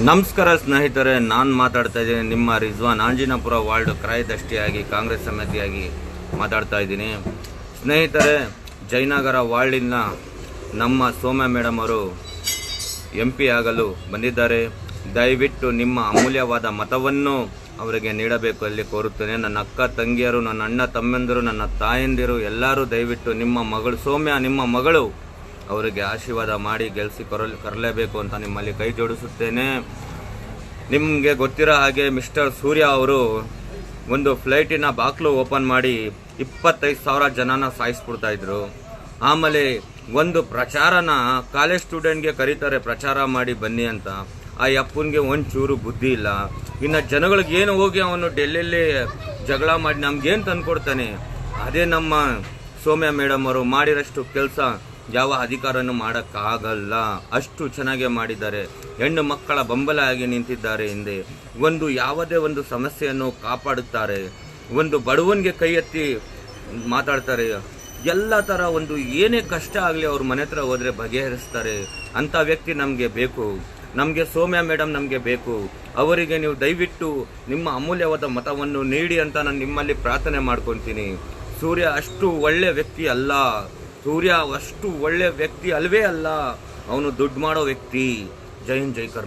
ನಮಸ್ಕಾರ ಸ್ನೇಹಿತರೆ, ನಾನು ಮಾತಾಡ್ತಾ ಇದ್ದೀನಿ. ನಿಮ್ಮ ರಿಜ್ವಾನ್ ಆಂಜಿನಾಪುರ ವಾರ್ಡ್ ಕ್ರಾಯದಷ್ಟಿಯಾಗಿ ಕಾಂಗ್ರೆಸ್ ಸಮಿತಿಯಾಗಿ ಮಾತಾಡ್ತಾ ಇದ್ದೀನಿ. ಸ್ನೇಹಿತರೆ, ಜಯನಗರ ವಾರ್ಡಿನ ನಮ್ಮ ಸೌಮ್ಯ ಮೇಡಮ್ ಅವರು MP ಆಗಲು ಬಂದಿದ್ದಾರೆ. ದಯವಿಟ್ಟು ನಿಮ್ಮ ಅಮೂಲ್ಯವಾದ ಮತವನ್ನು ಅವರಿಗೆ ನೀಡಬೇಕು ಅಲ್ಲಿ ಕೋರುತ್ತೇನೆ. ನನ್ನ ಅಕ್ಕ ತಂಗಿಯರು, ನನ್ನ ಅಣ್ಣ ತಮ್ಮಂದಿರು, ನನ್ನ ತಾಯಂದಿರು ಎಲ್ಲರೂ ದಯವಿಟ್ಟು ನಿಮ್ಮ ಮಗಳು ಸೌಮ್ಯ, ನಿಮ್ಮ ಮಗಳು ಅವರಿಗೆ ಆಶೀರ್ವಾದ ಮಾಡಿ ಗೆಲ್ಲಿಸಿ ಕರಲೇಬೇಕು ಅಂತ ನಿಮ್ಮಲ್ಲಿ ಕೈ ಜೋಡಿಸುತ್ತೇನೆ. ನಿಮಗೆ ಗೊತ್ತಿರೋ ಹಾಗೆ ಮಿಸ್ಟರ್ ಸೂರ್ಯ ಅವರು ಒಂದು ಫ್ಲೈಟಿನ ಬಾಕ್ಲು ಓಪನ್ ಮಾಡಿ 25,000 ಜನನ ಸಾಯಿಸ್ಬಿಡ್ತಾ ಇದ್ರು. ಆಮೇಲೆ ಒಂದು ಪ್ರಚಾರನ ಕಾಲೇಜ್ ಸ್ಟೂಡೆಂಟ್ಗೆ ಕರೀತಾರೆ, ಪ್ರಚಾರ ಮಾಡಿ ಬನ್ನಿ ಅಂತ. ಆ ಅಪ್ಪನಿಗೆ ಒಂಚೂರು ಬುದ್ಧಿ ಇಲ್ಲ. ಇನ್ನು ಜನಗಳಿಗೆ ಏನು ಹೋಗಿ ಅವನು ಡೆಲ್ಲಿಯಲ್ಲಿ ಜಗಳ ಮಾಡಿ ನಮ್ಗೇನು ತಂದ್ಕೊಡ್ತಾನೆ? ಅದೇ ನಮ್ಮ ಸೌಮ್ಯ ಮೇಡಮ್ ಅವರು ಮಾಡಿರೋಷ್ಟು ಕೆಲಸ ಯಾವ ಅಧಿಕಾರನೂ ಮಾಡೋಕ್ಕಾಗಲ್ಲ. ಅಷ್ಟು ಚೆನ್ನಾಗೇ ಮಾಡಿದ್ದಾರೆ. ಹೆಣ್ಣು ಮಕ್ಕಳ ಬೆಂಬಲ ಆಗಿ ನಿಂತಿದ್ದಾರೆ ಹಿಂದೆ. ಯಾವುದೇ ಒಂದು ಸಮಸ್ಯೆಯನ್ನು ಕಾಪಾಡುತ್ತಾರೆ. ಒಂದು ಬಡವನಿಗೆ ಕೈ ಎತ್ತಿ ಮಾತಾಡ್ತಾರೆ. ಎಲ್ಲ ಥರ ಏನೇ ಕಷ್ಟ ಆಗಲಿ ಅವ್ರ ಮನೆ ಹತ್ರ ಹೋದರೆ ಬಗೆಹರಿಸ್ತಾರೆ. ಅಂಥ ವ್ಯಕ್ತಿ ನಮಗೆ ಬೇಕು. ನಮಗೆ ಸೌಮ್ಯ ಮೇಡಮ್ ನಮಗೆ ಬೇಕು. ಅವರಿಗೆ ನೀವು ದಯವಿಟ್ಟು ನಿಮ್ಮ ಅಮೂಲ್ಯವಾದ ಮತವನ್ನು ನೀಡಿ ಅಂತ ನಾನು ನಿಮ್ಮಲ್ಲಿ ಪ್ರಾರ್ಥನೆ ಮಾಡ್ಕೊತೀನಿ. ಸೂರ್ಯ ಅಷ್ಟು ಒಳ್ಳೆ ವ್ಯಕ್ತಿ ಅಲ್ಲ. ಸೂರ್ಯ ಅಷ್ಟು ಒಳ್ಳೆ ವ್ಯಕ್ತಿ ಅಲ್ವೇ ಅಲ್ಲ. ಅವನು ದುಡ್ಡು ಮಾಡೋ ವ್ಯಕ್ತಿ. ಜೈ ಹಿಂದ್, ಜೈ ಕರ್ನಾಟಕ.